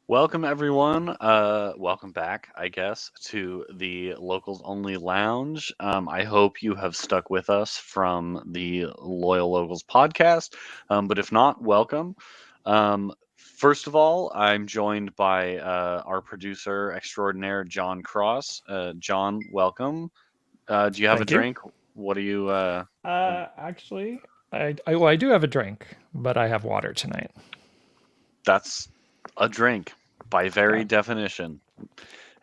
Welcome everyone. Welcome back, I guess, to the Locals Only Lounge. I hope you have stuck with us from the Loyal Locals podcast. But if not, welcome. First of all, I'm joined by our producer extraordinaire, John Cross. John, welcome. Do you have a Thank you. drink? What do you? Actually, I do have a drink, but I have water tonight. That's a drink by very Yeah. definition.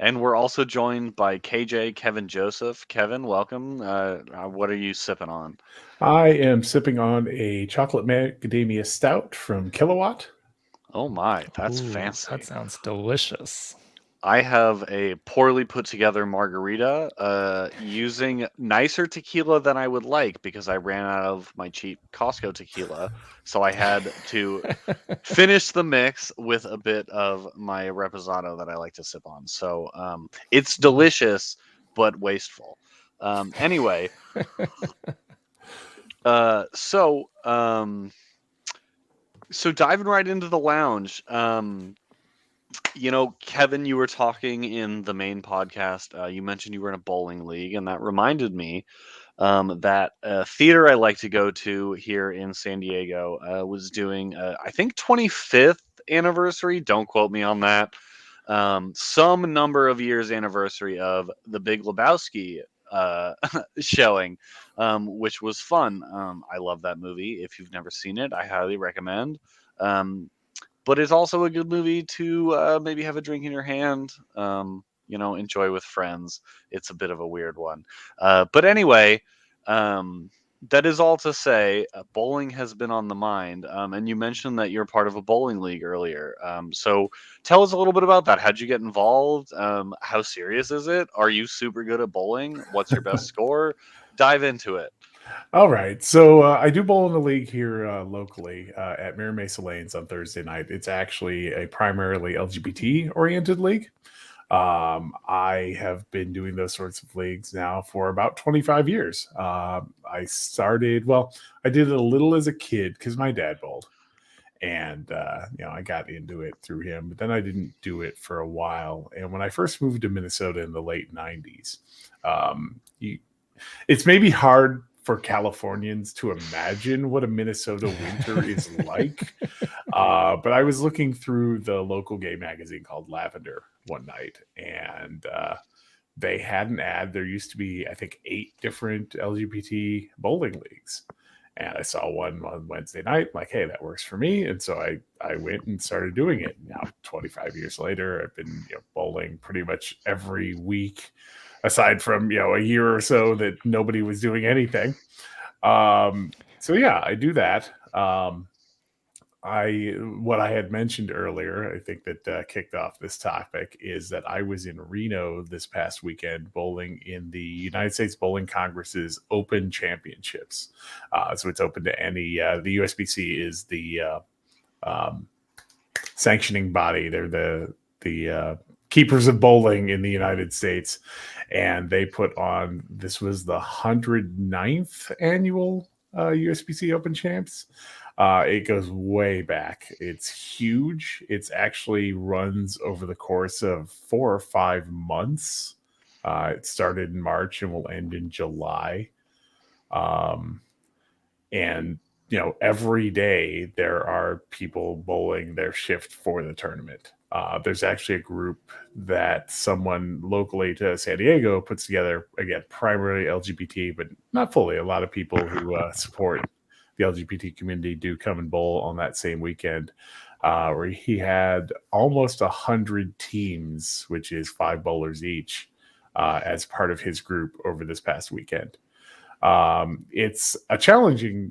And we're also joined by KJ Kevin Joseph. Kevin, welcome. What are you sipping on? I am sipping on a chocolate macadamia stout from Kilowatt. Oh my, that's Ooh, that fancy. sounds delicious. I have a poorly put together margarita using nicer tequila than I would like because I ran out of my cheap Costco tequila. So I had to finish the mix with a bit of my reposado that I like to sip on. So it's delicious, but wasteful. Anyway, Uh, so, um, so diving right into the lounge, Kevin, you were talking in the main podcast. You mentioned you were in a bowling league, and that reminded me that theater I like to go to here in San Diego was doing, I think, 25th anniversary. Don't quote me on that. Some number of years anniversary of the Big Lebowski uh, showing, which was fun. I love that movie. If you've never seen it, I highly recommend. Um, but it's also a good movie to maybe have a drink in your hand. Enjoy with friends. It's a bit of a weird one, but anyway, um, that is all to say. Bowling has been on the mind, and you mentioned that you're part of a bowling league earlier. So tell us a little bit about that. How'd you get involved? How serious is it? Are you super good at bowling? What's your best score? Dive into it. All right. So I do bowl in the league here locally at Mira Mesa Lanes on Thursday night. It's actually a primarily LGBT oriented league. I have been doing those sorts of leagues now for about 25 years. I did it a little as a kid because my dad bowled. And I got into it through him, but then I didn't do it for a while. And when I first moved to Minnesota in the late 90s, you it's maybe hard for Californians to imagine what a Minnesota winter is like. But I was looking through the local gay magazine called Lavender one night, and they had an ad. There used to be, I think, 8 different LGBT bowling leagues. And I saw one on Wednesday night. I'm like, hey, that works for me. And so I went and started doing it. Now, 25 years later, I've been bowling pretty much every week aside from a year or so that nobody was doing anything. So yeah, I do that. I What I had mentioned earlier, I think that kicked off this topic is that I was in Reno this past weekend bowling in the United States Bowling Congress's Open Championships. So it's open to any. The USBC is the um, sanctioning body. They're the keepers of bowling in the United States, and they put on. This was the 109th annual USBC Open Champs. It goes way back. It's huge. It's actually runs over the course of 4 or 5 months. It started in March and will end in July. Um, and every day there are people bowling their shift for the tournament. There's actually a group that someone locally to San Diego puts together, again, primarily LGBT, but not fully. A lot of people who support the LGBT community do come and bowl on that same weekend, where he had almost 100 teams, which is 5 bowlers each, as part of his group over this past weekend. It's a challenging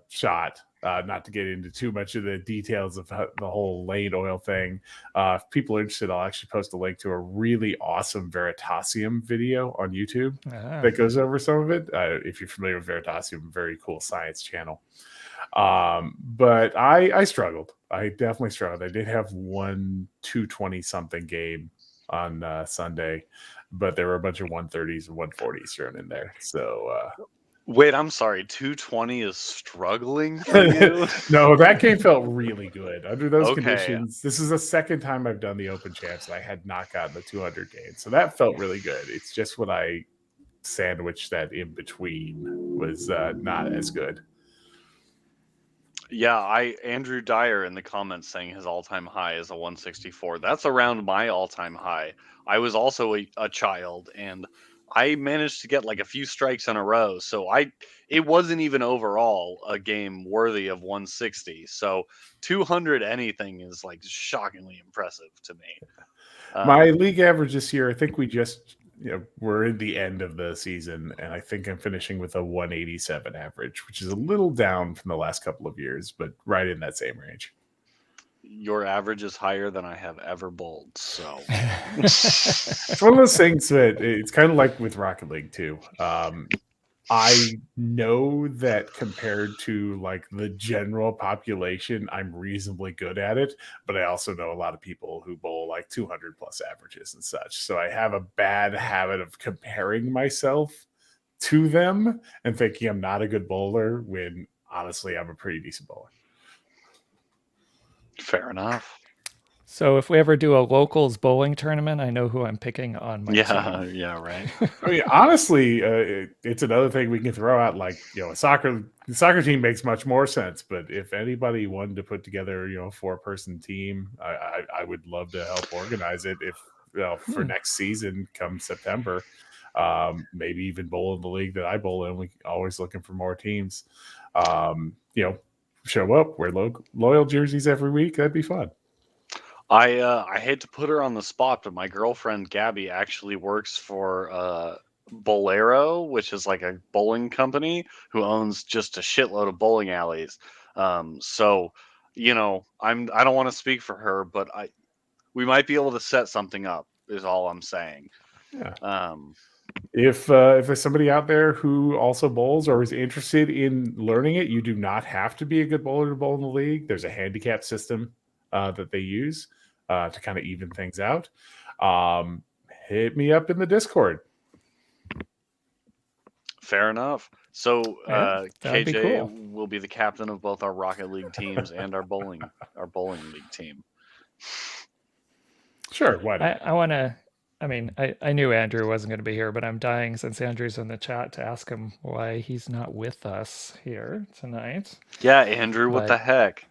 shot. Not to get into too much of the details of the whole lane oil thing. If people are interested, I'll actually post a link to a really awesome Veritasium video on YouTube Ah, that goes over some of it. If you're familiar with Veritasium, very cool science channel. But I struggled. I definitely struggled. I did have one 220 something game on Sunday, but there were a bunch of 130s and 140s thrown in there. So Wait, I'm sorry. 220 is struggling for you? No, that game felt really good under those Okay. conditions. This is the second time I've done the Open Champs, and I had not gotten the 200 game, so that felt really good. It's just when I sandwiched that in between was not as good. Yeah, Andrew Dyer in the comments saying his all-time high is a 164. That's around my all-time high. I was also a child, and I managed to get like a few strikes in a row. So it wasn't even overall a game worthy of 160. So 200 anything is like shockingly impressive to me. My league average this year, I think we just we're in the end of the season, and I think I'm finishing with a 187 average, which is a little down from the last couple of years, but right in that same range. Your average is higher than I have ever bowled, so It's one of those things that it's kind of like with Rocket League too. I know that compared to like the general population, I'm reasonably good at it, but I also know a lot of people who bowl like 200 plus averages and such. So I have a bad habit of comparing myself to them and thinking I'm not a good bowler when honestly I'm a pretty decent bowler. fair enough. So if we ever do a locals bowling tournament, I know who I'm picking on my team. Yeah, right. I mean, honestly, it's another thing we can throw out. Like, a soccer team makes much more sense. But if anybody wanted to put together, a 4-person team, I would love to help organize it. If for next season, come September, maybe even bowl in the league that I bowl in. We always looking for more teams. Show up, wear loyal jerseys every week. That'd be fun. I hate to put her on the spot, but my girlfriend Gabby actually works for Bolero, which is like a bowling company who owns just a shitload of bowling alleys. So I don't want to speak for her, but we might be able to set something up. Is all I'm saying. Yeah. If there's somebody out there who also bowls or is interested in learning it, you do not have to be a good bowler to bowl in the league. There's a handicap system that they use to kind of even things out. Hit me up in the Discord. Fair enough. So KJ cool. will be the captain of both our Rocket League teams and our bowling league team. Sure. Why not? I want to. I mean, I knew Andrew wasn't going to be here, but I'm dying since Andrew's in the chat to ask him why he's not with us here tonight. Yeah, Andrew, what the heck?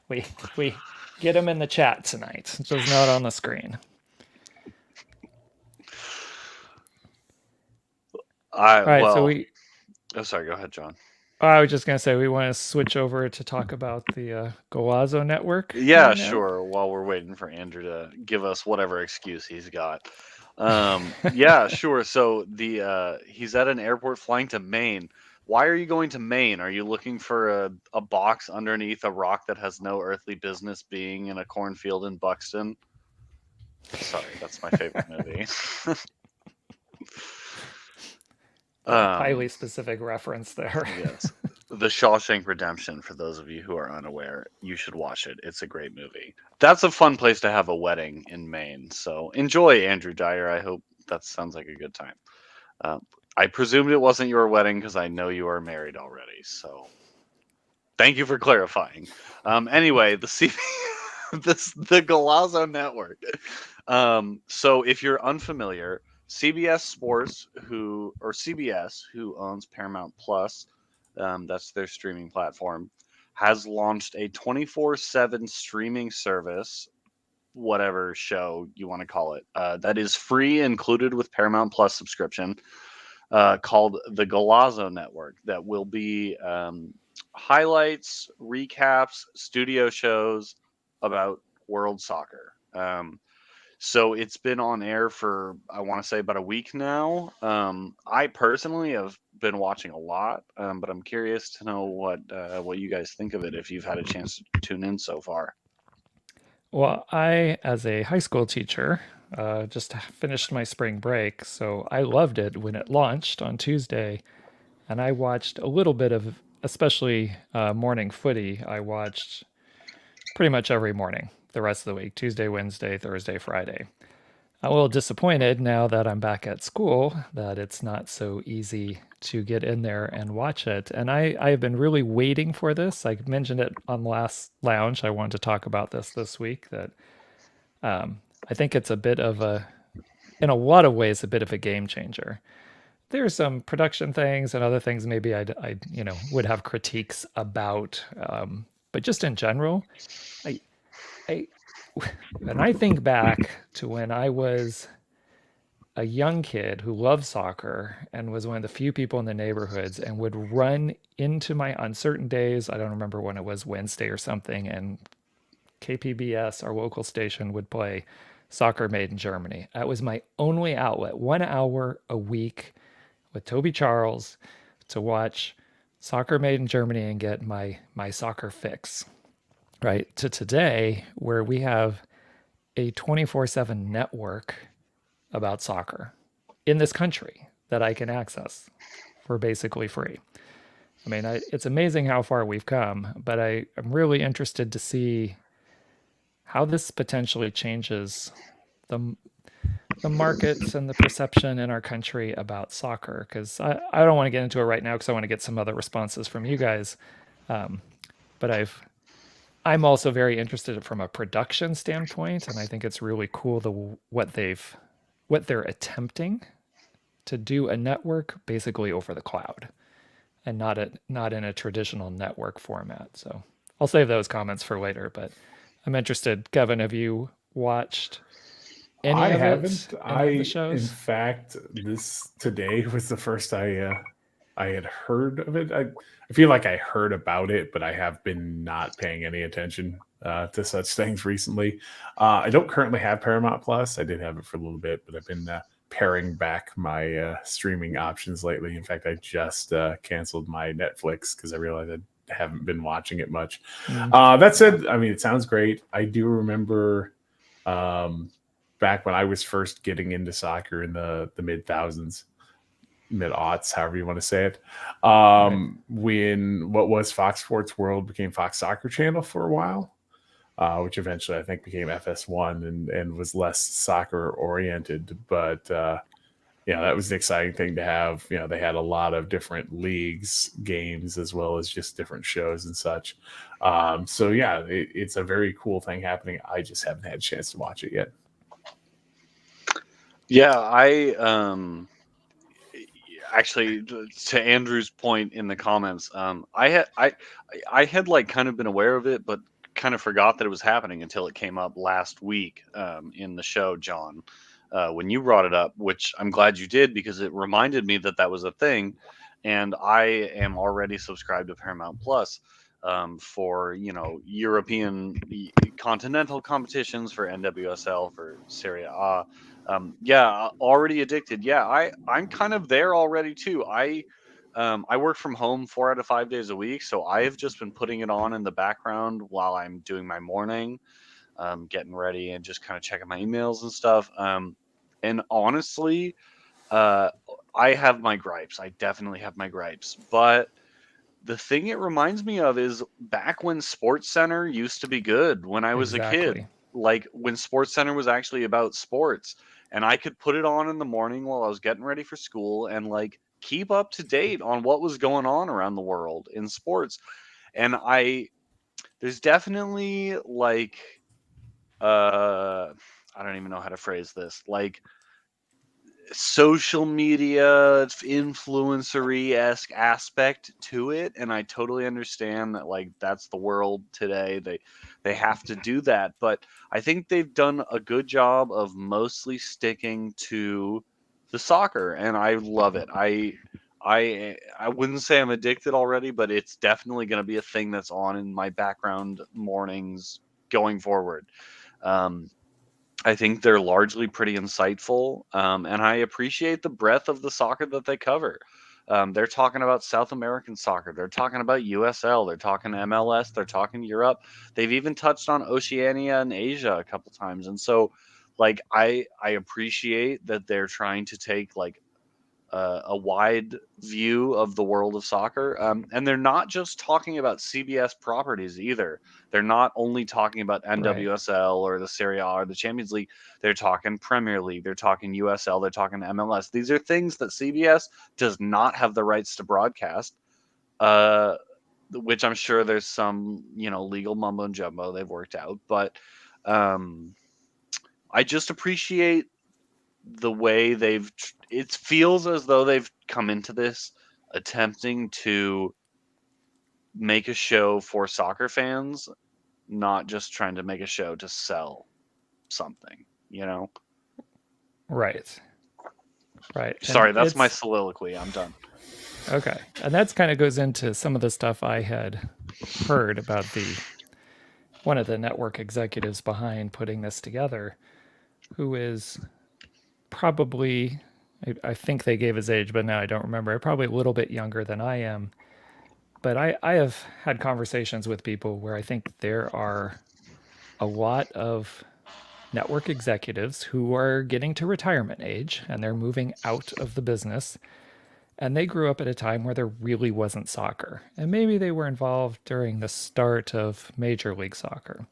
we get him in the chat tonight, just not on the screen. All right, so we. Oh, sorry. Go ahead, John. I was just going to say we want to switch over to talk about the Golazo network. Yeah, sure. While we're waiting for Andrew to give us whatever excuse he's got. Yeah, sure. So he's at an airport flying to Maine. Why are you going to Maine? Are you looking for a box underneath a rock that has no earthly business being in a cornfield in Buxton? Sorry, that's my favorite movie. Highly specific reference there. Yes. The Shawshank Redemption, for those of you who are unaware, you should watch it. It's a great movie. That's a fun place to have a wedding in Maine. So enjoy, Andrew Dyer. I hope that sounds like a good time. I presumed it wasn't your wedding because I know you are married already. So thank you for clarifying. Anyway, the Golazo Network. So if you're unfamiliar, CBS Sports, CBS, who owns Paramount Plus, that's their streaming platform, has launched a 24/7 streaming service, whatever show you want to call it, that is free, included with Paramount Plus subscription, called the Golazo Network. That will be highlights, recaps, studio shows about world soccer. So it's been on air for, I want to say, about a week now. I personally have been watching a lot, but I'm curious to know what you guys think of it if you've had a chance to tune in so far. Well, I, as a high school teacher, just finished my spring break, so I loved it when it launched on Tuesday, and I watched a little bit of, especially morning footy. I watched pretty much every morning the rest of the week, Tuesday, Wednesday, Thursday, Friday. I'm a little disappointed now that I'm back at school that it's not so easy to get in there and watch it. And I have been really waiting for this. I mentioned it on the last lounge. I wanted to talk about this week that I think it's a bit of a, in a lot of ways, a bit of a game changer. There's some production things and other things maybe I would have critiques about, but just in general, I I when I think back to when I was a young kid who loved soccer and was one of the few people in the neighborhoods and would run into my on certain days, I don't remember when it was, Wednesday or something, and KPBS, our local station, would play Soccer Made in Germany. That was my only outlet, 1 hour a week with Toby Charles to watch Soccer Made in Germany and get my soccer fix. Right to today, where we have a 24/7 network about soccer in this country that I can access for basically free. I mean, it's amazing how far we've come, but I'm really interested to see how this potentially changes the the markets and the perception in our country about soccer. Because I don't want to get into it right now because I want to get some other responses from you guys. Um, but I'm also very interested from a production standpoint, and I think it's really cool what they're attempting to do a network basically over the cloud and not in a traditional network format. So I'll save those comments for later, but I'm interested. Kevin, have you watched any I of it? haven't. Any of the In shows? fact, this today was the first I had heard of it. I feel like I heard about it, but I have been not paying any attention to such things recently. I don't currently have Paramount Plus. I did have it for a little bit, but I've been paring back my streaming options lately. In fact, I just canceled my Netflix because I realized I haven't been watching it much. Mm. That said, I mean, it sounds great. I do remember. Um, Back when I was first getting into soccer in the mid thousands, mid aughts, however you want to say it. Right. When what was Fox Sports World became Fox Soccer Channel for a while, which eventually I think became FS1 and was less soccer oriented. But yeah, that was the exciting thing to have. You know, they had a lot of different leagues, games, as well as just different shows and such. So yeah, it's a very cool thing happening. I just haven't had a chance to watch it yet. Yeah, I actually, to Andrew's point in the comments, I had like kind of been aware of it, but kind of forgot that it was happening until it came up last week in the show, John, when you brought it up, which I'm glad you did because it reminded me that that was a thing, and I am already subscribed to Paramount Plus for European continental competitions, for NWSL, for Serie A. Yeah, already addicted. Yeah, I'm kind of there already too. I work from home 4 out of 5 days a week, so I've just been putting it on in the background while I'm doing my morning, getting ready and just kind of checking my emails and stuff. And honestly, uh, I have my gripes. I definitely have my gripes, but the thing it reminds me of is back when Sports Center used to be good when I was a kid. Exactly. Like when Sports Center was actually about sports, and I could put it on in the morning while I was getting ready for school and like keep up to date on what was going on around the world in sports. And there's definitely like I don't even know how to phrase this. Like social media influencery esque aspect to it, and I totally understand that like that's the world today. They have to do that, but I think they've done a good job of mostly sticking to the soccer, and I love it. I wouldn't say I'm addicted already, but it's definitely going to be a thing that's on in my background mornings going forward. Um, I think they're largely pretty insightful, and I appreciate the breadth of the soccer that they cover. They're talking about South American soccer. They're talking about USL. They're talking MLS. They're talking Europe. They've even touched on Oceania and Asia a couple times. And so, like, I appreciate that they're trying to take like a wide view of the world of soccer. And they're not just talking about CBS properties either. They're not only talking about Right. NWSL or the Serie A or the Champions League. They're talking Premier League. They're talking USL. They're talking MLS. These are things that CBS does not have the rights to broadcast, which I'm sure there's some, legal mumbo and jumbo they've worked out. But I just appreciate the way it feels as though they've come into this attempting to make a show for soccer fans, not just trying to make a show to sell something, Right. Right. Sorry, And that's my it's soliloquy. I'm done. okay. And that's kind of goes into some of the stuff I had heard about one of the network executives behind putting this together, who is probably, I think they gave his age, but now I don't remember. Probably a little bit younger than I am. But I have had conversations with people where I think there are a lot of network executives who are getting to retirement age and they're moving out of the business. And they grew up at a time where there really wasn't soccer. And maybe they were involved during the start of Major League Soccer.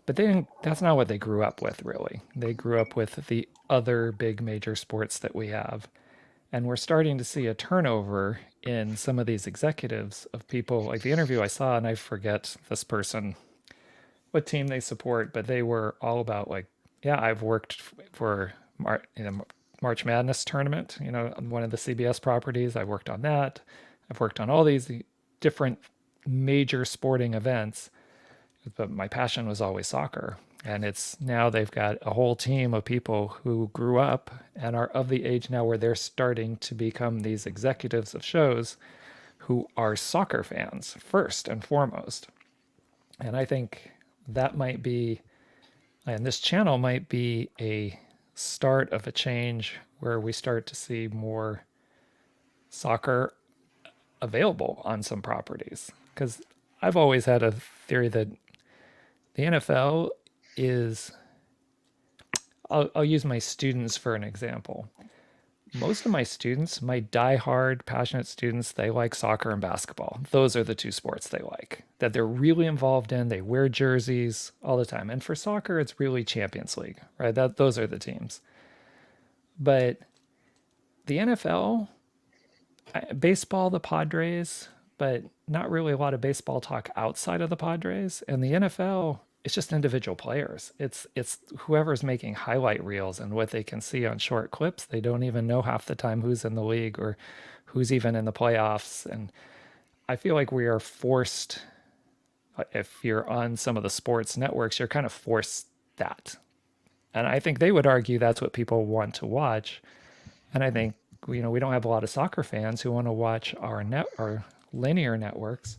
But that's not what they grew up with, really. They grew up with the other big major sports that we have. And we're starting to see a turnover in some of these executives of people like the interview I saw, and I forget this person, what team they support, but they were all about like, yeah, I've worked for March Madness tournament, on one of the CBS properties. I worked on that. I've worked on all these different major sporting events, but my passion was always soccer. And it's now they've got a whole team of people who grew up and are of the age now where they're starting to become these executives of shows who are soccer fans first and foremost. And I think that might be, and this channel might be a start of a change where we start to see more soccer available on some properties. Because I've always had a theory that the NFL is, I'll use my students for an example. Most of my students, my die-hard, passionate students, they like soccer and basketball. Those are the two sports they like, that they're really involved in. They wear jerseys all the time. And for soccer, it's really Champions League, right? Those are the teams. But the NFL, baseball, the Padres, but not really a lot of baseball talk outside of the Padres. And the NFL, it's just individual players. It's whoever's making highlight reels and what they can see on short clips. They don't even know half the time who's in the league or who's even in the playoffs. And I feel like we are forced, if you're on some of the sports networks, you're kind of forced that. And I think they would argue that's what people want to watch. And I think, we don't have a lot of soccer fans who want to watch our linear networks.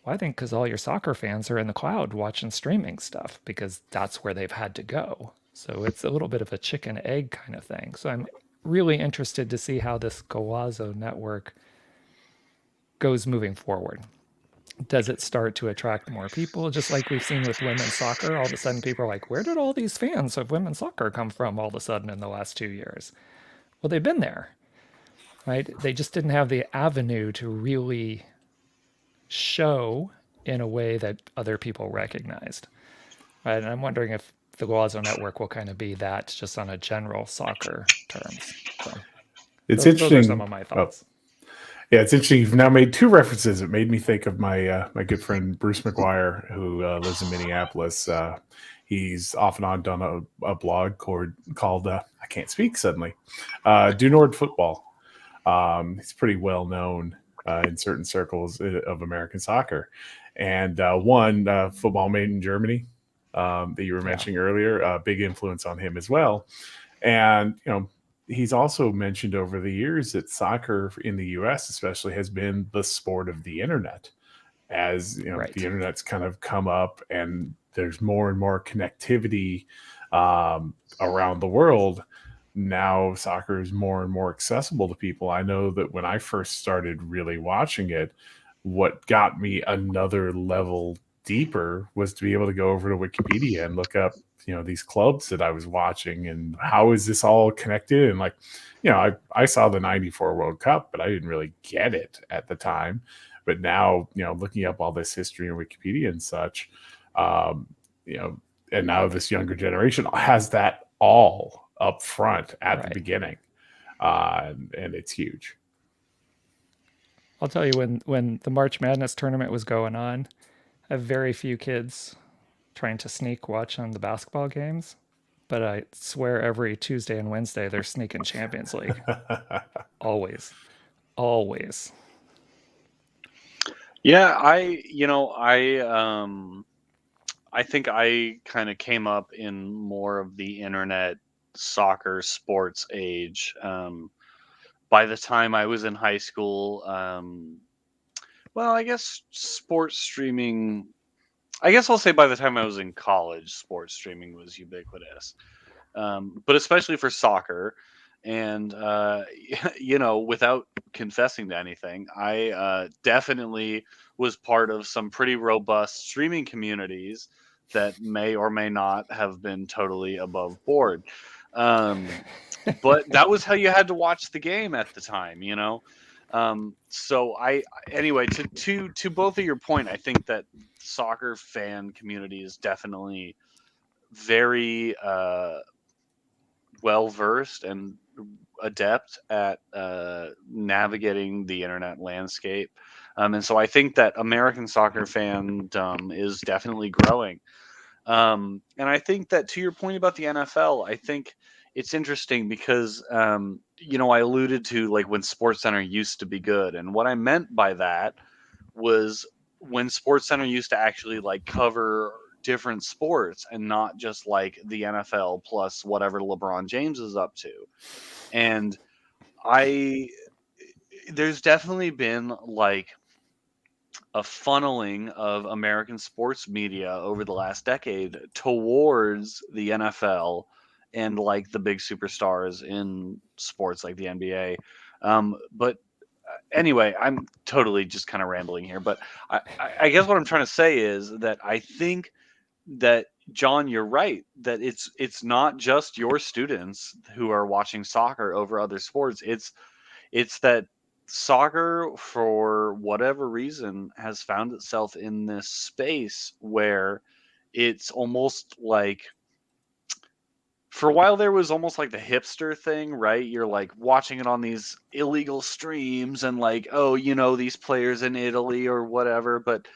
Well, I think because all your soccer fans are in the cloud watching streaming stuff because that's where they've had to go. So it's a little bit of a chicken egg kind of thing. So I'm really interested to see how this Golazo network goes moving forward. Does it start to attract more people? Just like we've seen with women's soccer, all of a sudden people are like, where did all these fans of women's soccer come from all of a sudden in the last 2 years? Well, they've been there, right? They just didn't have the avenue to really show in a way that other people recognized. Right? And I'm wondering if the Golazo network will kind of be that just on a general soccer terms. So It's those are interesting. some of my thoughts. Yeah, it's interesting. You've now made two references. It made me think of my my good friend Bruce McGuire, who lives in Minneapolis. He's off and on done a blog called I can't speak suddenly. Do Nord Football. He's pretty well known in certain circles of American soccer, and one football made in Germany that you were mentioning earlier. Big influence on him as well, and he's also mentioned over the years that soccer in the U.S. especially has been the sport of the internet. As Right. the internet's kind of come up and there's more and more connectivity around the world. Now soccer is more and more accessible to people. I know that when I first started really watching it, what got me another level deeper was to be able to go over to Wikipedia and look up, these clubs that I was watching and how is this all connected. And like, I saw the 94 World Cup, but I didn't really get it at the time. But now, looking up all this history in Wikipedia and such, and now this younger generation has that all up front at the beginning. And it's huge. I'll tell you, when the March Madness tournament was going on, I have very few kids trying to sneak watching the basketball games, but I swear every Tuesday and Wednesday they're sneaking Champions League. Always. Yeah, I think I kind of came up in more of the internet soccer sports age. By the time I was in high school, well, I guess sports streaming, I guess I'll say by the time I was in college, sports streaming was ubiquitous. But especially for soccer. And, without confessing to anything, I definitely was part of some pretty robust streaming communities that may or may not have been totally above board. But that was how you had to watch the game at the time, So anyway, to both of your point, I think that soccer fan community is definitely very well versed and adept at navigating the internet landscape. And so I think that American soccer fandom is definitely growing. And I think that to your point about the NFL, I think it's interesting because, I alluded to like when SportsCenter used to be good. And what I meant by that was when SportsCenter used to actually like cover different sports and not just like the NFL plus whatever LeBron James is up to. And there's definitely been like a funneling of American sports media over the last decade towards the NFL and like the big superstars in sports like the NBA. But anyway, I'm totally just kind of rambling here, but I guess what I'm trying to say is that I think that, John, you're right, that it's not just your students who are watching soccer over other sports. It's that soccer, for whatever reason, has found itself in this space where it's almost like, for a while there was almost like the hipster thing, right? You're like watching it on these illegal streams and like, oh, these players in Italy or whatever. But,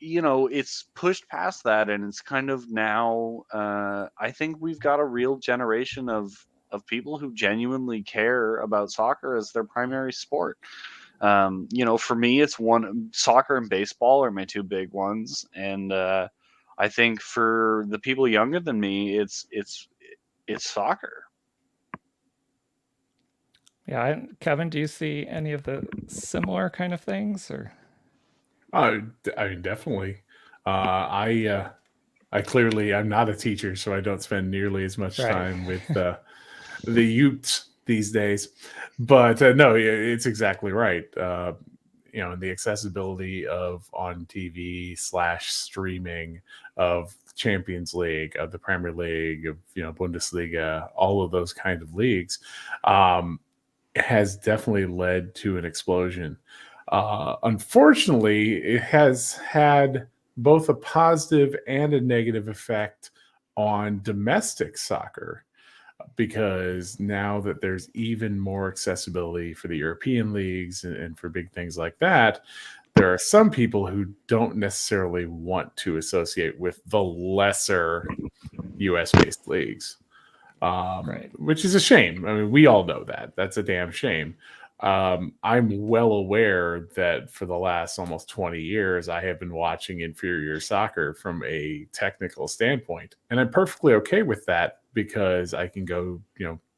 it's pushed past that. And it's kind of now, I think we've got a real generation of people who genuinely care about soccer as their primary sport. For me, it's soccer and baseball are my two big ones. And, I think for the people younger than me, it's soccer. Yeah, Kevin, do you see any of the similar kind of things, or? I mean, definitely. I clearly I'm not a teacher, so I don't spend nearly as much time with the youths these days. But no, it's exactly right. The accessibility of on TV / streaming of Champions League, of the Premier League, of Bundesliga, all of those kind of leagues, has definitely led to an explosion. Unfortunately, it has had both a positive and a negative effect on domestic soccer, because now that there's even more accessibility for the European leagues and for big things like that, there are some people who don't necessarily want to associate with the lesser US-based leagues, which is a shame. I mean, we all know that. That's a damn shame. I'm well aware that for the last almost 20 years, I have been watching inferior soccer from a technical standpoint. And I'm perfectly okay with that, because I can go,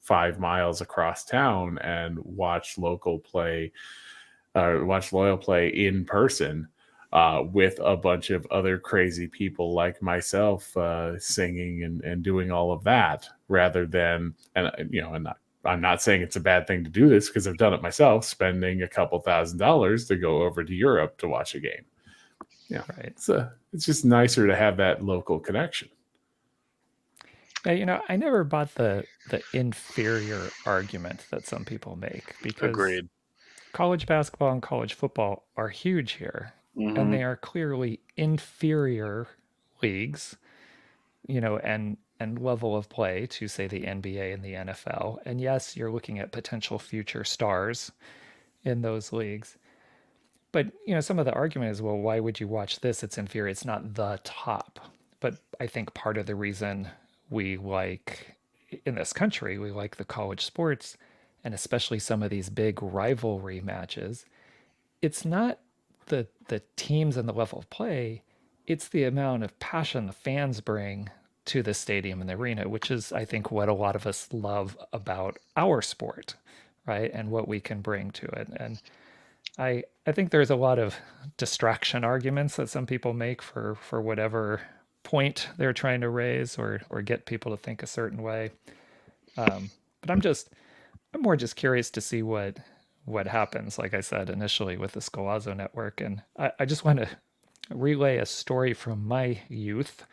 5 miles across town and watch local play, watch Loyal play in person, with a bunch of other crazy people like myself, singing and doing all of that, rather than, I'm not saying it's a bad thing to do this, because I've done it myself, spending a couple $1,000s to go over to Europe to watch a game. Yeah. Right. It's just nicer to have that local connection. Yeah, I never bought the inferior argument that some people make, because Agreed. college basketball and college football are huge here, and Hmm. they are clearly inferior leagues, and level of play to, say, the NBA and the NFL. And yes, you're looking at potential future stars in those leagues. But, some of the argument is, well, why would you watch this? It's inferior. It's not the top. But I think part of the reason we like, in this country, we like the college sports, and especially some of these big rivalry matches, it's not the teams and the level of play, it's the amount of passion the fans bring to the stadium and the arena, which is, I think, what a lot of us love about our sport, right? And what we can bring to it. And I think there's a lot of distraction arguments that some people make for whatever point they're trying to raise, or get people to think a certain way. But I'm more just curious to see what happens, like I said initially, with the Scalazzo network. And I just want to relay a story from my youth.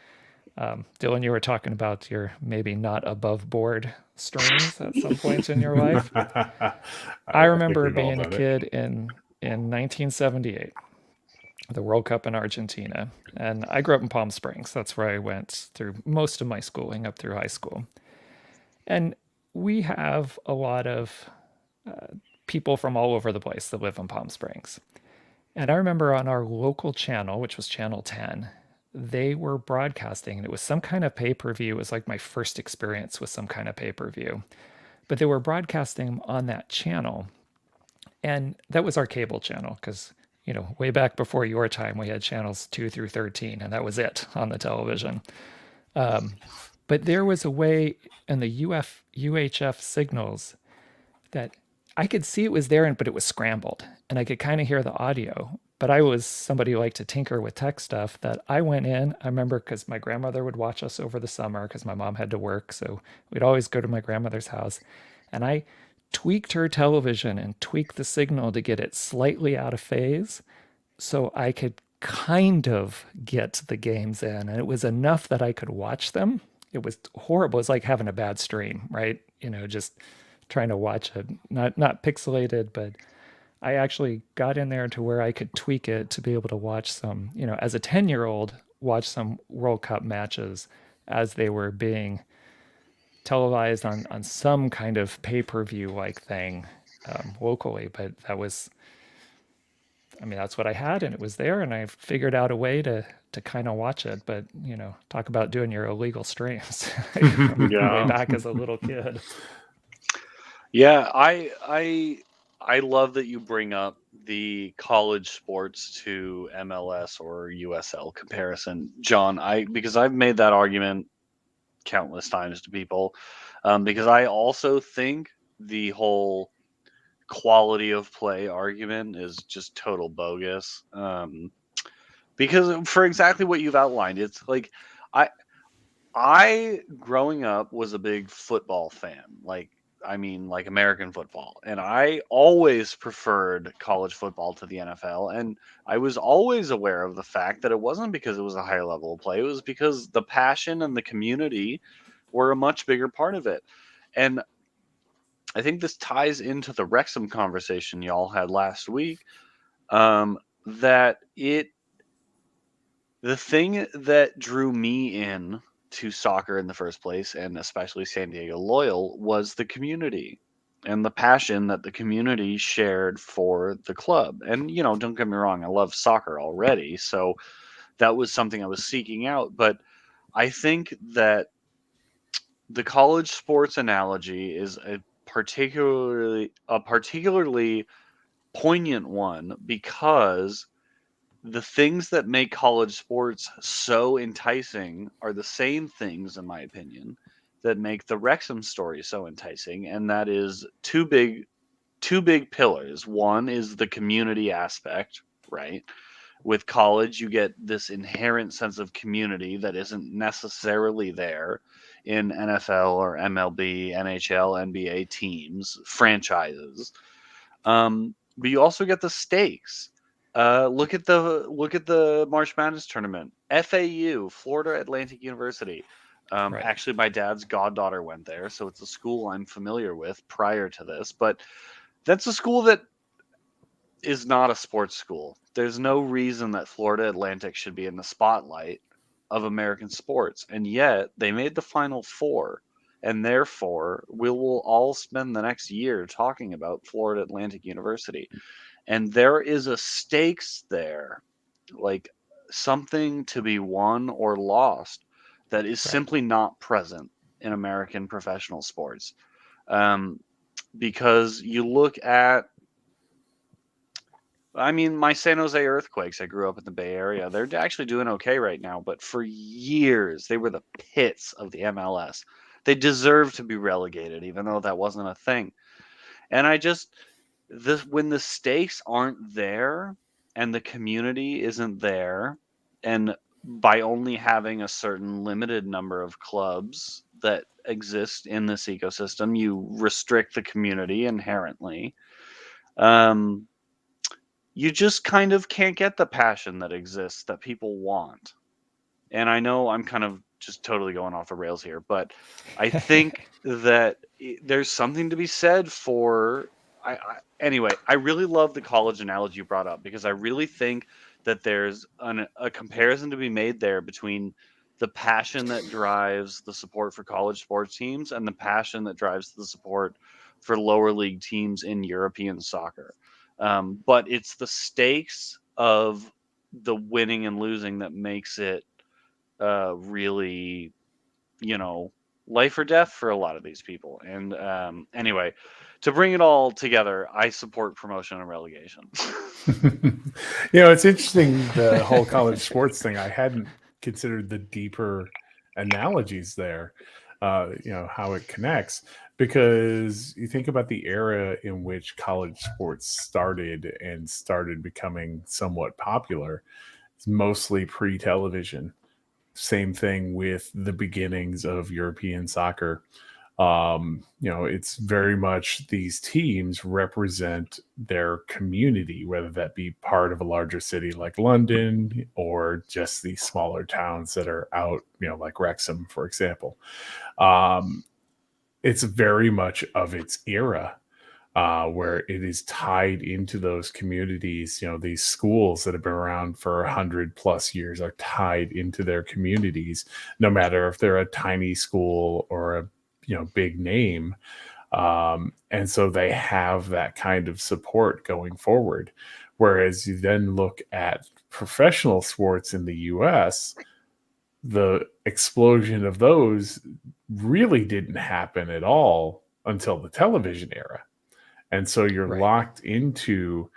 Dylan, you were talking about your maybe not above board streams at some point in your life. I I think remember we've all being a done it. kid in 1978, the World Cup in Argentina. And I grew up in Palm Springs. That's where I went through most of my schooling up through high school. And we have a lot of people from all over the place that live in Palm Springs. And I remember on our local channel, which was Channel 10, they were broadcasting, and it was some kind of pay per view. It was like my first experience with some kind of pay per view. But they were broadcasting on that channel. And that was our cable channel, because, way back before your time, we had channels 2 through 13, and that was it on the television. But there was a way in the UHF signals that I could see it was there, but it was scrambled, and I could kind of hear the audio. But I was somebody who liked to tinker with tech stuff, that I went in. I remember, because my grandmother would watch us over the summer because my mom had to work. So we'd always go to my grandmother's house. And I tweaked her television and tweaked the signal to get it slightly out of phase so I could kind of get the games in. And it was enough that I could watch them. It was horrible. It's like having a bad stream, right? Just trying to watch it, not pixelated, but I actually got in there to where I could tweak it to be able to watch some, as a 10-year-old, watch some World Cup matches as they were being televised on some kind of pay-per-view like thing, locally. But that's what I had, and it was there, and I figured out a way to kind of watch it. But, talk about doing your illegal streams from way Yeah. back as a little kid. Yeah, I love that you bring up the college sports to MLS or USL comparison, John. Because I've made that argument countless times to people, because I also think the whole quality of play argument is just total bogus. Because for exactly what you've outlined, it's like I I growing up was a big football fan. Like American football. And I always preferred college football to the NFL. And I was always aware of the fact that it wasn't because it was a higher level of play. It was because the passion and the community were a much bigger part of it. And I think this ties into the Wrexham conversation y'all had last week. That the thing that drew me in to soccer in the first place, and especially San Diego Loyal, was the community and the passion that the community shared for the club. And, don't get me wrong, I love soccer already. So that was something I was seeking out. But I think that the college sports analogy is a particularly poignant one, because the things that make college sports so enticing are the same things, in my opinion, that make the Wrexham story so enticing, and that is two big pillars. One is the community aspect, right? With college, you get this inherent sense of community that isn't necessarily there in NFL or MLB, NHL, NBA teams, franchises. But you also get the stakes. Look at the March Madness tournament. FAU, Florida Atlantic University. Right. Actually, my dad's goddaughter went there, so it's a school I'm familiar with prior to this. But that's a school that is not a sports school. There's no reason that Florida Atlantic should be in the spotlight of American sports, and yet they made the Final Four, and therefore we will all spend the next year talking about Florida Atlantic University. And there is a stakes there, like something to be won or lost, that is Right. simply not present in American professional sports. Um, because you look at, I mean, my San Jose Earthquakes, I grew up in the Bay Area. They're actually doing okay right now, but for years they were the pits of the MLS. They deserve to be relegated, even though that wasn't a thing. And I just, when the stakes aren't there and the community isn't there, and by only having a certain limited number of clubs that exist in this ecosystem, you restrict the community inherently. Um, you just kind of can't get the passion that exists that people want. And I know I'm kind of just totally going off the rails here, but I think that there's something to be said for. Anyway, I really love the college analogy you brought up, because I really think that there's a comparison to be made there between the passion that drives the support for college sports teams and the passion that drives the support for lower league teams in European soccer. But it's the stakes of the winning and losing that makes it really, you know, life or death for a lot of these people. And anyway, to bring it all together, I support promotion and relegation. It's interesting, the whole college sports thing. I hadn't considered the deeper analogies there, how it connects, because you think about the era in which college sports started becoming somewhat popular. It's mostly pre-television. Same thing with the beginnings of European soccer. It's very much these teams represent their community, whether that be part of a larger city like London or just these smaller towns that are out, like Wrexham, for example. Um, it's very much of its era, where it is tied into those communities. These schools that have been around for 100+ years are tied into their communities, no matter if they're a tiny school or a big name. And so they have that kind of support going forward. Whereas you then look at professional sports in the US, the explosion of those really didn't happen at all until the television era. And so you're Right. locked into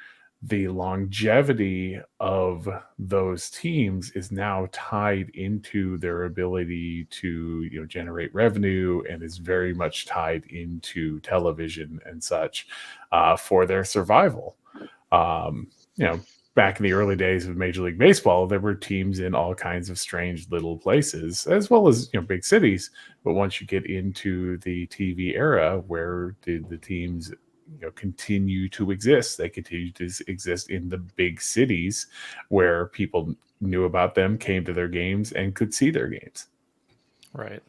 the longevity of those teams is now tied into their ability to generate revenue, and is very much tied into television and such, for their survival. Um, you know, Back in the early days of Major League Baseball, there were teams in all kinds of strange little places, as well as big cities. But once you get into the TV era, where the teams continue to exist, they continue to exist in the big cities where people knew about them, came to their games, and could see their games. Right.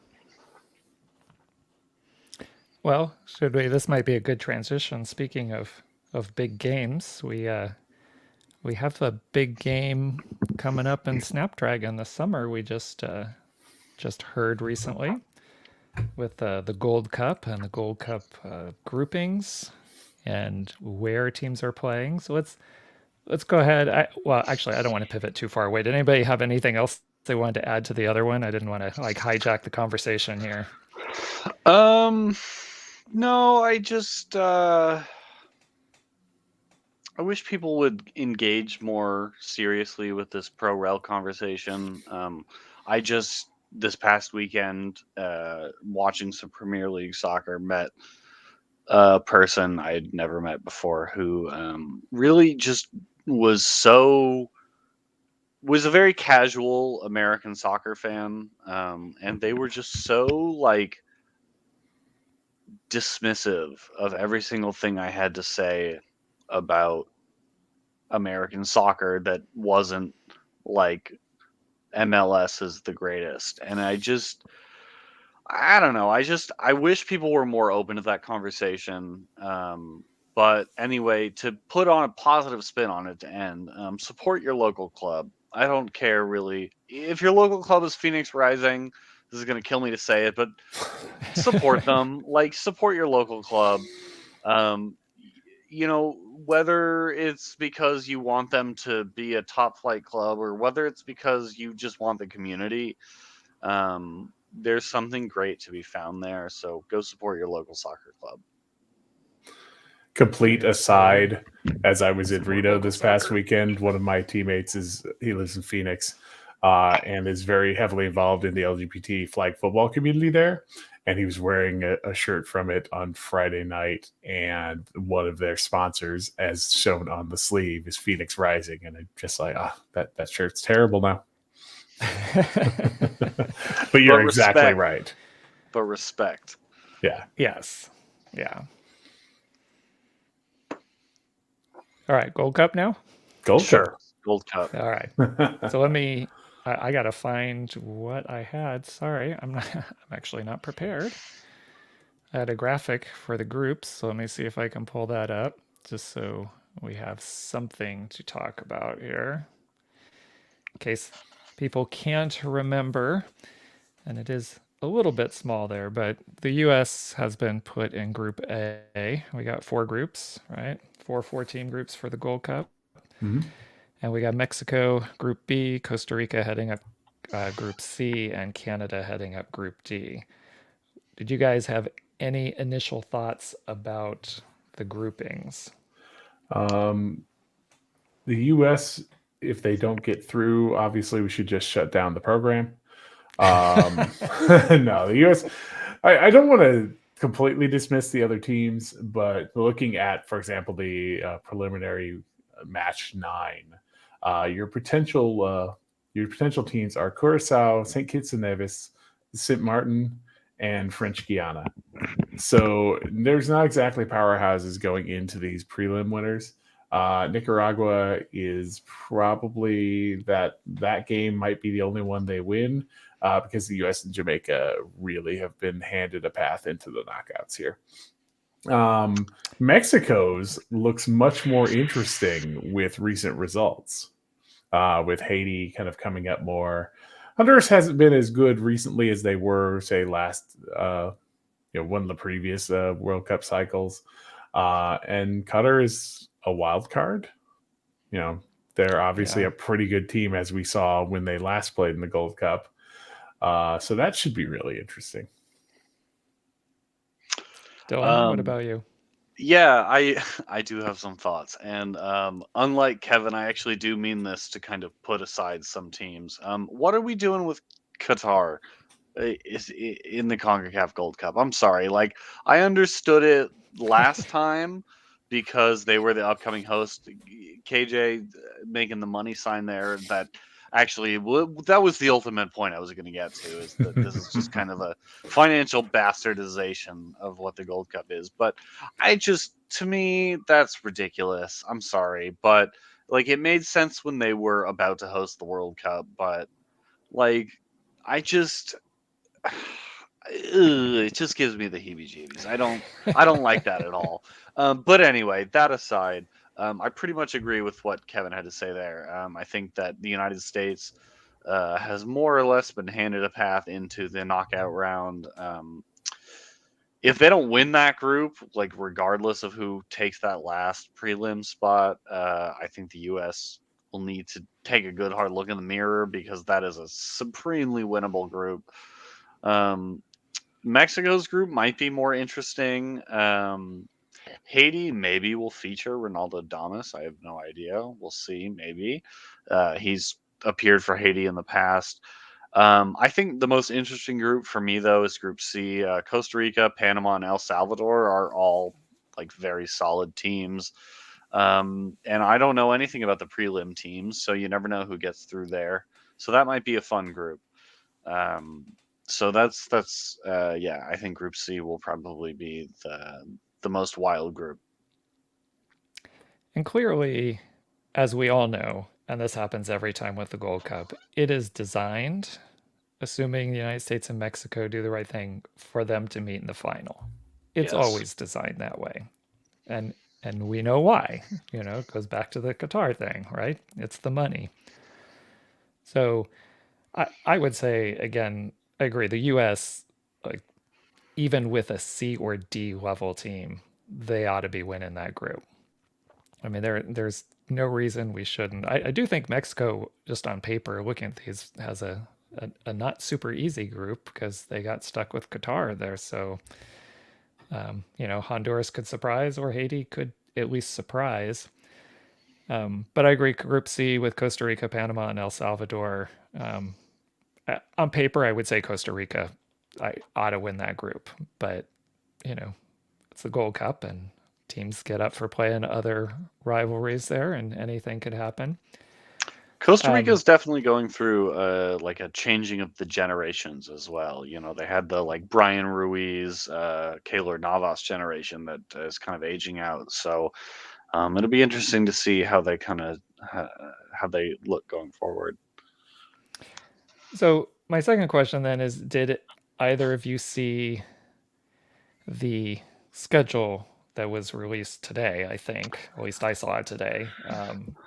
Well, should we? This might be a good transition. Speaking of big games, we have a big game coming up in Snapdragon this summer. We just heard recently with the Gold Cup and the Gold Cup groupings and where teams are playing. So let's go ahead. Well, actually, I don't want to pivot too far away. Did anybody have anything else they wanted to add to the other one? I didn't want to like hijack the conversation here. No, I just I wish people would engage more seriously with this pro rel conversation. I just this past weekend, watching some Premier League soccer, met a person I'd never met before who really just was was a very casual American soccer fan, and they were just so like dismissive of every single thing I had to say about American soccer that wasn't like MLS is the greatest. And I don't know. I wish people were more open to that conversation. But anyway, to put on a positive spin on it to end, support your local club. I don't care really if your local club is Phoenix Rising. This is going to kill me to say it, but support them. Like support your local club. Um, you know, whether it's because you want them to be a top flight club or whether it's because you just want the community, there's something great to be found there. So go support your local soccer club. Complete aside, as I was in Support Reno local this past soccer. weekend, one of my teammates he lives in Phoenix, and is very heavily involved in the LGBT flag football community there. And he was wearing a shirt from it on Friday night, and one of their sponsors, as shown on the sleeve, is Phoenix Rising, and I'm just like, that shirt's terrible now. But you're exactly right. But respect. Yeah. Yes. Yeah. All right, Gold Cup now? Gold Sure. Gold Cup. All right. Cup. So I got to find what I had. Sorry, I'm actually not prepared. I had a graphic for the groups, so let me see if I can pull that up just so we have something to talk about here. In case people can't remember, and it is a little bit small there, but the US has been put in Group A. We got 4 groups, right? 4 team groups for the Gold Cup. Mhm. And we got Mexico, Group B, Costa Rica heading up Group C, and Canada heading up Group D. Did you guys have any initial thoughts about the groupings? The U.S., if they don't get through, obviously we should just shut down the program. No, the U.S. I don't want to completely dismiss the other teams, but looking at, for example, the preliminary match 9, your potential teams are Curacao, St. Kitts and Nevis, St. Martin, and French Guiana. So there's not exactly powerhouses going into these prelim winners. Nicaragua is probably that game might be the only one they win, because the U.S. and Jamaica really have been handed a path into the knockouts here. Mexico's looks much more interesting with recent results, with Haiti kind of coming up more. Honduras hasn't been as good recently as they were, say, last one of the previous World Cup cycles. And Qatar is a wild card. They're obviously Yeah. a pretty good team, as we saw when they last played in the Gold Cup. So that should be really interesting. Dylan, what about you? Yeah, I do have some thoughts, and unlike Kevin, I actually do mean this to kind of put aside some teams. What are we doing with Qatar? Is in the CONCACAF Gold Cup? I'm sorry, like I understood it last time because they were the upcoming host. KJ making the money sign there. That actually that was the ultimate point I was going to get to, is that this is just kind of a financial bastardization of what the Gold Cup is. But to me that's ridiculous. I'm sorry, but like it made sense when they were about to host the World Cup, but like I just it just gives me the heebie-jeebies. I don't like that at all. But anyway, that aside, I pretty much agree with what Kevin had to say there. I think that the United States has more or less been handed a path into the knockout round. If they don't win that group, like regardless of who takes that last prelim spot, I think the U.S. will need to take a good hard look in the mirror, because that is a supremely winnable group. Mexico's group might be more interesting. Haiti maybe will feature Ronaldo Damas. I have no idea. We'll see. Maybe he's appeared for Haiti in the past. I think the most interesting group for me, though, is Group C. Costa Rica, Panama, and El Salvador are all like very solid teams. And I don't know anything about the prelim teams, so you never know who gets through there. So that might be a fun group. So that's yeah. I think Group C will probably be the most wild group. And clearly, as we all know, and this happens every time with the Gold Cup, it is designed, assuming the United States and Mexico do the right thing, for them to meet in the final. It's Yes. always designed that way. And we know why. It goes back to the Qatar thing, right? It's the money. So I would say again, I agree. The US, like even with a C or D level team, they ought to be winning that group. I mean, there's no reason we shouldn't. I do think Mexico, just on paper, looking at these, has a not super easy group because they got stuck with Qatar there. So, Honduras could surprise, or Haiti could at least surprise. But I agree, Group C with Costa Rica, Panama, and El Salvador. On paper, I would say Costa Rica I ought to win that group, but it's the Gold Cup, and teams get up for playing other rivalries there, and anything could happen. Costa Rica is definitely going through like a changing of the generations as well. They had the like Brian Ruiz, Keylor Navas generation that is kind of aging out. So it'll be interesting to see how they kind of how they look going forward. So my second question then is, did either of you see the schedule that was released today? I think, at least I saw it today.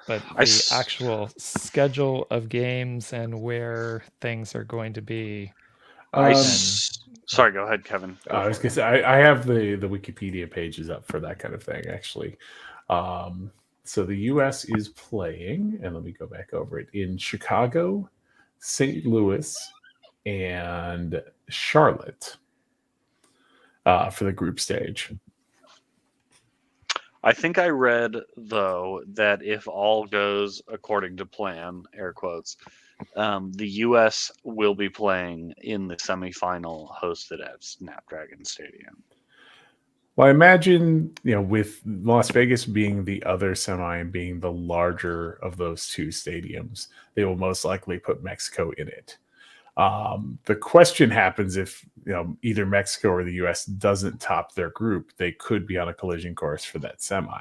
But the actual schedule of games and where things are going to be. Sorry, go ahead, Kevin. I was going to say, I have the Wikipedia pages up for that kind of thing, actually. So the U.S. is playing, and let me go back over it, in Chicago, St. Louis, and Charlotte for the group stage. I think I read, though, that if all goes according to plan, air quotes, the U.S. will be playing in the semifinal hosted at Snapdragon Stadium. Well, I imagine, with Las Vegas being the other semi and being the larger of those two stadiums, they will most likely put Mexico in it. The question happens if either Mexico or the U.S. doesn't top their group, they could be on a collision course for that semi.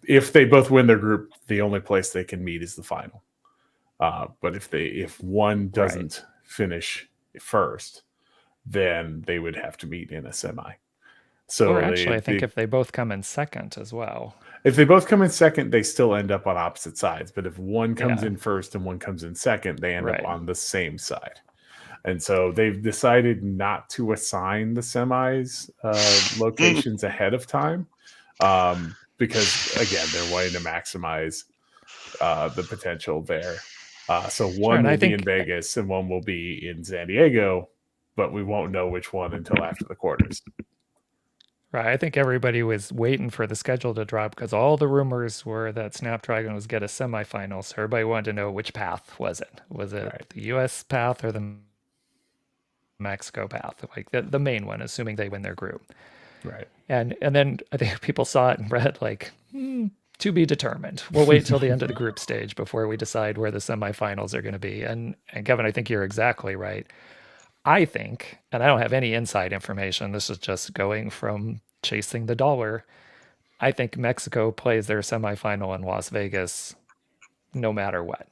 If they both win their group, the only place they can meet is the final. But if one doesn't finish first, then they would have to meet in a semi. So or actually, I think if they both come in second as well. If they both come in second, they still end up on opposite sides. But if one comes in first and one comes in second, they end up on the same side. And so they've decided not to assign the semis locations ahead of time because, again, they're wanting to maximize the potential there. So one will be in Vegas and one will be in San Diego, but we won't know which one until after the quarters. Right. I think everybody was waiting for the schedule to drop because all the rumors were that Snapdragon was get a semifinal. So everybody wanted to know which path was it. Was it the U.S. path or the Mexico path? Like the main one, assuming they win their group. Right. And then I think people saw it and read like, to be determined. We'll wait till the end of the group stage before we decide where the semifinals are going to be. And Kevin, I think you're exactly right. I think, and I don't have any inside information, this is just going from chasing the dollar. I think Mexico plays their semifinal in Las Vegas no matter what.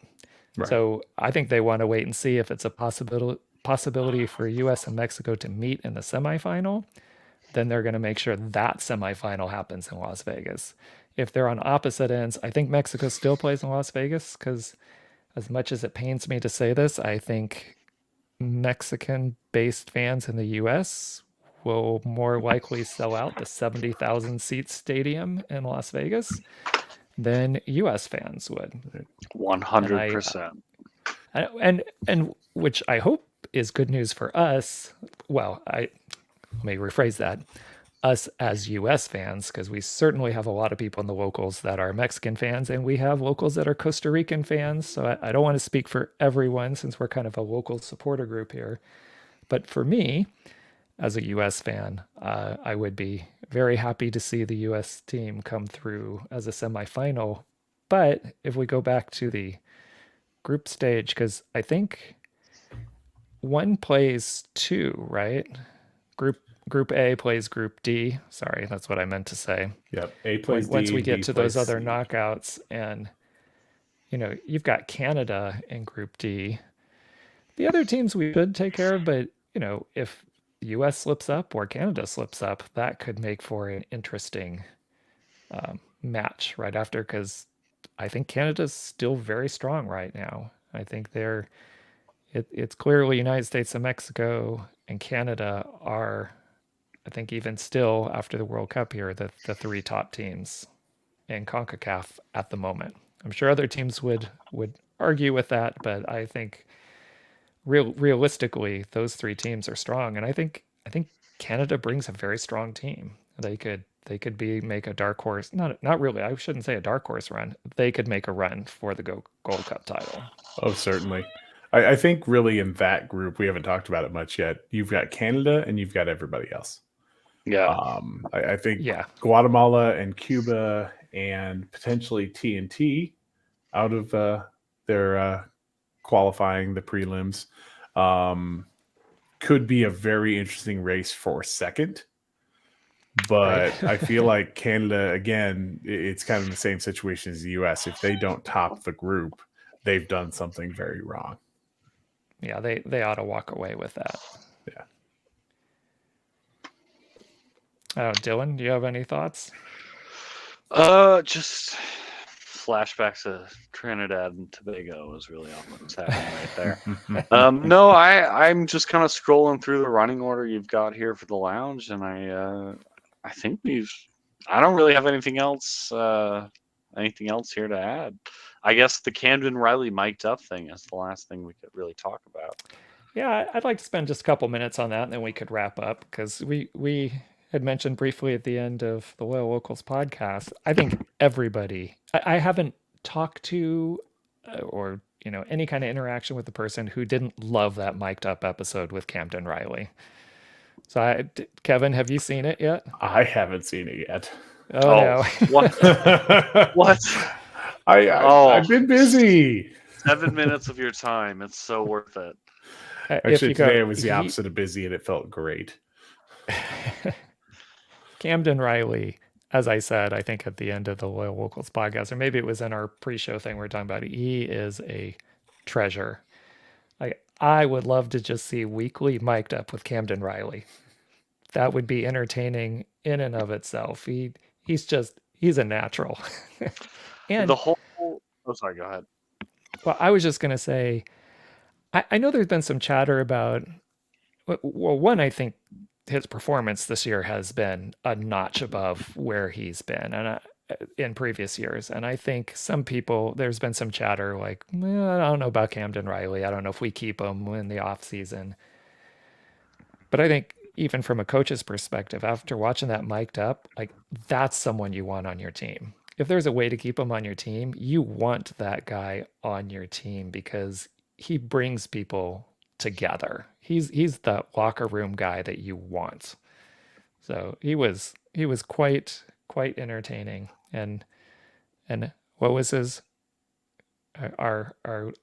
Right. So I think they want to wait and see if it's a possibility for US and Mexico to meet in the semifinal. Then they're going to make sure that semifinal happens in Las Vegas. If they're on opposite ends, I think Mexico still plays in Las Vegas because, as much as it pains me to say this, I think Mexican-based fans in the U.S. will more likely sell out the 70,000 seat stadium in Las Vegas than U.S. fans would. 100%. And which I hope is good news for us. Well, let me rephrase that. Us as U.S. fans, because we certainly have a lot of people in the locals that are Mexican fans, and we have locals that are Costa Rican fans. So I don't want to speak for everyone since we're kind of a local supporter group here. But for me, as a U.S. fan, I would be very happy to see the U.S. team come through as a semifinal. But if we go back to the group stage, because I think one plays two, right? Group A plays Group D. Sorry, that's what I meant to say. Yep. A plays Once D, we get B to those plays other C. knockouts, and you've got Canada in Group D. The other teams we should take care of, but if the U.S. slips up or Canada slips up, that could make for an interesting match right after, because I think Canada's still very strong right now. I think it's clearly United States and Mexico and Canada are, I think even still after the World Cup here, the three top teams in CONCACAF at the moment. I'm sure other teams would argue with that, but I think realistically those three teams are strong, and I think Canada brings a very strong team. They could make a dark horse. Not really. I shouldn't say a dark horse run. They could make a run for the Gold Cup title. Oh, certainly. I think really in that group, we haven't talked about it much yet. You've got Canada and you've got everybody else. Yeah. I think Yeah. Guatemala and Cuba and potentially TNT out of their qualifying the prelims could be a very interesting race for second. But Right. I feel like Canada, again, it's kind of the same situation as the US. If they don't top the group, they've done something very wrong. Yeah, they ought to walk away with that. Yeah. Dylan, do you have any thoughts? Just flashbacks to Trinidad and Tobago was really all that was happening right there. No, I'm just kind of scrolling through the running order you've got here for the lounge, and I think I don't really have anything else here to add. I guess the Camden Riley mic'd up thing is the last thing we could really talk about. Yeah, I'd like to spend just a couple minutes on that, and then we could wrap up, because we had mentioned briefly at the end of the Loyal Locals podcast. I think everybody. I haven't talked to or any kind of interaction with the person who didn't love that mic'd up episode with Camden Riley. So, Kevin, have you seen it yet? I haven't seen it yet. Oh no. What? What? I've been busy. 7 minutes of your time. It's so worth it. Actually, today it was the opposite of busy, and it felt great. Camden Riley, as I said, I think at the end of the Loyal Locals podcast, or maybe it was in our pre-show thing we were talking about, he is a treasure. I would love to just see weekly mic'd up with Camden Riley. That would be entertaining in and of itself. He's a natural. And the whole. Oh, sorry. Go ahead. Well, I was just going to say, I know there's been some chatter about. Well, one, I think his performance this year has been a notch above where he's been and in previous years. And I think some people, there's been some chatter like, well, I don't know about Camden Riley. I don't know if we keep him in the off season. But I think even from a coach's perspective, after watching that mic'd up, like that's someone you want on your team. If there's a way to keep him on your team, you want that guy on your team because he brings people together. He's the locker room guy that you want. So he was quite entertaining. And what was his our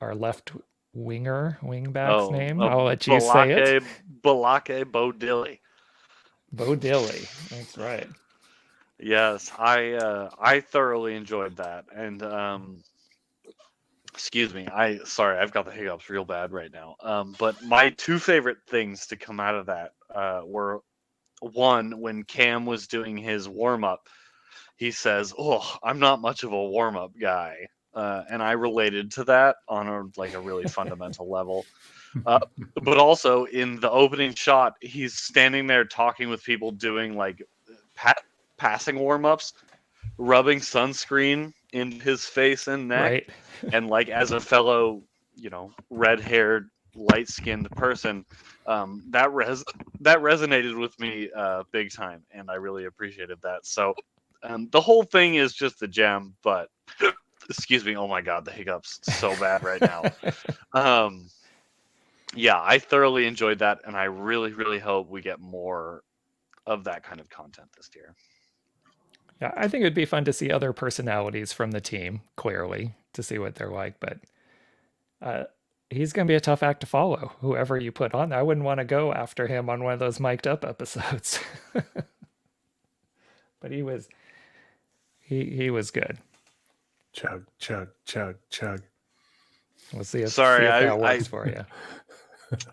left wingback's name? I'll let you say it. Balake Bodilly. Bodilly. That's right. Yes, I thoroughly enjoyed that, and excuse me, I've got the hiccups real bad right now. But my two favorite things to come out of that were one, when Cam was doing his warm up, he says, "Oh, I'm not much of a warm up guy," and I related to that on a really fundamental level. But also in the opening shot, he's standing there talking with people doing like passing warm-ups, rubbing sunscreen in his face and neck, right. And like as a fellow red-haired, light-skinned person, that resonated with me big time, and I really appreciated that. So the whole thing is just a gem, but excuse me, oh my god, the hiccups so bad right now. Yeah, I thoroughly enjoyed that, and I really, really hope we get more of that kind of content this year. Yeah, I think it'd be fun to see other personalities from the team, clearly, to see what they're like. But he's going to be a tough act to follow. Whoever you put on, I wouldn't want to go after him on one of those mic'd up episodes. But he was good. Chug, chug, chug, chug. We'll see Sorry, if that works for you.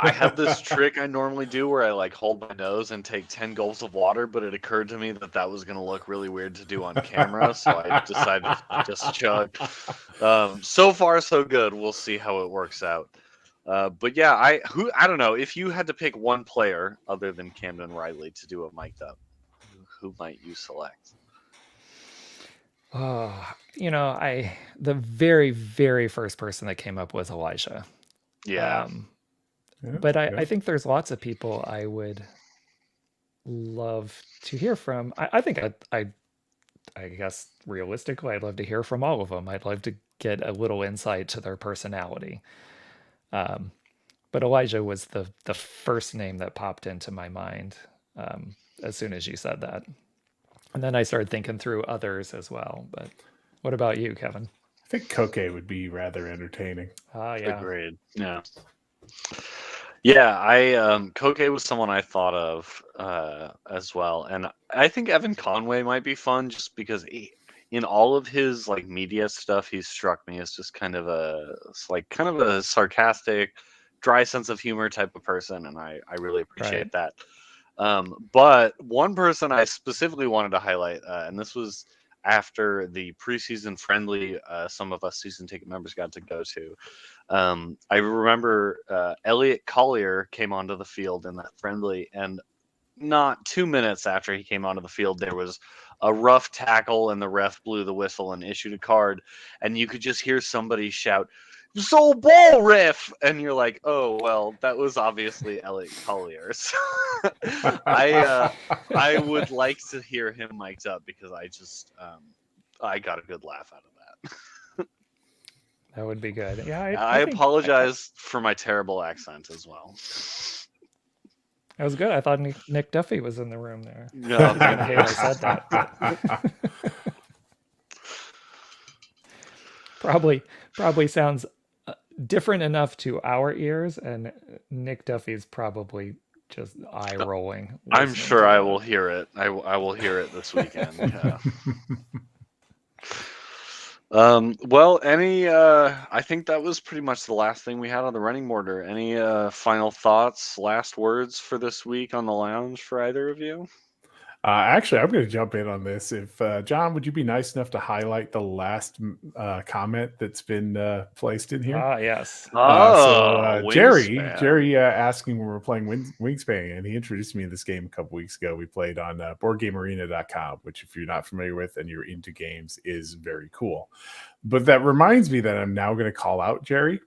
I have this trick I normally do where I like hold my nose and take 10 gulps of water, but it occurred to me that that was going to look really weird to do on camera, so I decided to just chug. So far, so good. We'll see how it works out. But yeah, I don't know. If you had to pick one player other than Camden Riley to do a mic'd up, who might you select? Oh, the very, very first person that came up was Elijah. Yeah. But I think there's lots of people I would love to hear from. I think I guess realistically, I'd love to hear from all of them. I'd love to get a little insight to their personality. But Elijah was the first name that popped into my mind as soon as you said that. And then I started thinking through others as well. But what about you, Kevin? I think Koke would be rather entertaining. Yeah. Agreed. Yeah. Yeah, Koke was someone I thought of as well, and I think Evan Conway might be fun just because in all of his like media stuff, he's struck me as just kind of a sarcastic, dry sense of humor type of person, and I really appreciate that. But one person I specifically wanted to highlight, and this was after the preseason friendly some of us season ticket members got to go to. I remember Elliot Collier came onto the field in that friendly, and not 2 minutes after he came onto the field, there was a rough tackle, and the ref blew the whistle and issued a card, and you could just hear somebody shout, "So ball ref!" And you're like, oh well, that was obviously Elliot Collier. So I would like to hear him mic'd up because I got a good laugh out of that. That would be good. Yeah, I apologize for my terrible accent as well. That was good. I thought Nick Duffy was in the room there. No, I said that. Probably sounds different enough to our ears, and Nick Duffy's probably just eye rolling. I'm sure I will hear it. I will hear it this weekend. Yeah. Well, I think that was pretty much the last thing we had on the running order. Any final thoughts, last words for this week on the lounge for either of you? Actually, I'm going to jump in on this. If John, would you be nice enough to highlight the last comment that's been placed in here? Yes. Jerry asking when we're playing Wingspan, and he introduced me to this game a couple weeks ago. We played on BoardGameArena.com, which, if you're not familiar with and you're into games, is very cool. But that reminds me that I'm now going to call out Jerry.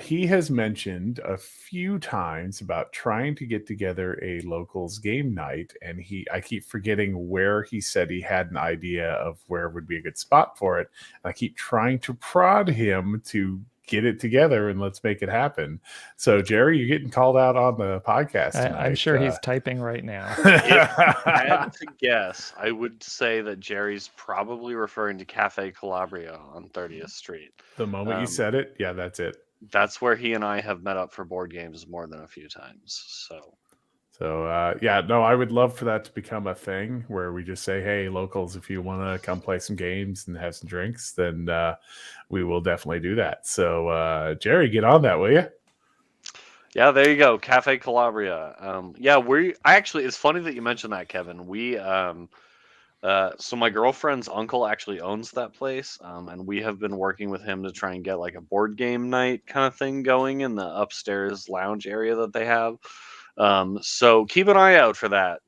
He has mentioned a few times about trying to get together a locals game night, and I keep forgetting where he said he had an idea of where would be a good spot for it. And I keep trying to prod him to get it together and let's make it happen. So, Jerry, you're getting called out on the podcast tonight. I'm sure he's typing right now. If I had to guess, I would say that Jerry's probably referring to Cafe Calabria on 30th Street. The moment you said it, yeah, that's it. That's where he and I have met up for board games more than a few times. So, I would love for that to become a thing where we just say, hey, locals, if you want to come play some games and have some drinks, then we will definitely do that. So, Jerry, get on that, will you? Yeah, there you go. Cafe Calabria. It's funny that you mentioned that, Kevin. So my girlfriend's uncle actually owns that place, and we have been working with him to try and get like a board game night kind of thing going in the upstairs lounge area that they have. So keep an eye out for that.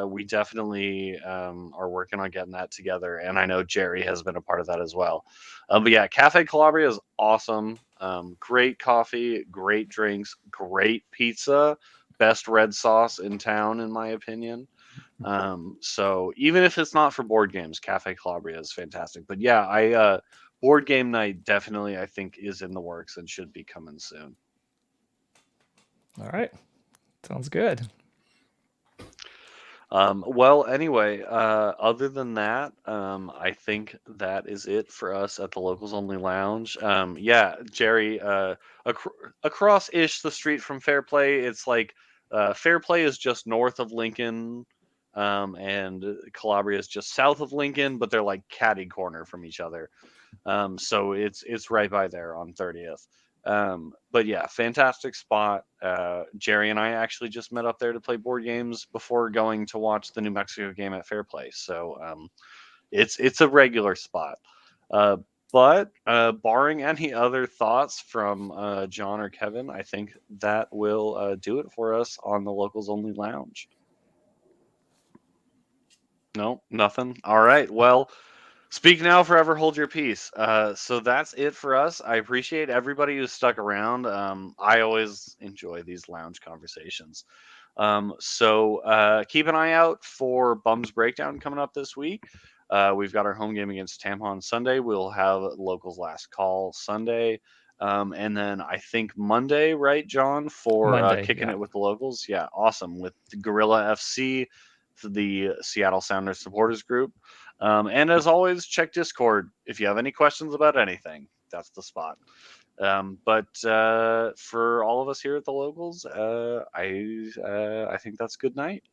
We definitely are working on getting that together, and I know Jerry has been a part of that as well. But yeah, Cafe Calabria is awesome. Great coffee, great drinks, great pizza, best red sauce in town, in my opinion. So even if it's not for board games, Cafe Calabria is fantastic. But yeah, board game night definitely I think is in the works and should be coming soon. All right. Sounds good. Well, anyway, other than that, I think that is it for us at the Locals Only Lounge. Yeah, Jerry, across-ish the street from Fair Play, it's like Fair Play is just north of Lincoln, and Calabria is just south of Lincoln, but they're like catty corner from each other. So it's right by there on 30th. But yeah, fantastic spot. Jerry and I actually just met up there to play board games before going to watch the New Mexico game at Fair Play. So it's a regular spot. Uh, but barring any other thoughts from John or Kevin, I think that will do it for us on the Locals Only Lounge. No, nothing. All right. Well, speak now, forever hold your peace. So that's it for us. I appreciate everybody who stuck around. I always enjoy these lounge conversations. So keep an eye out for Bums Breakdown coming up this week. We've got our home game against Tampa on Sunday. We'll have Locals Last Call Sunday. And then I think Monday, right, John, for Monday, kicking yeah. it with the Locals. Yeah, awesome. With Gorilla FC, the Seattle Sounders supporters group. And as always, check Discord if you have any questions about anything. That's the spot. But for all of us here at the Locals, I think that's good night.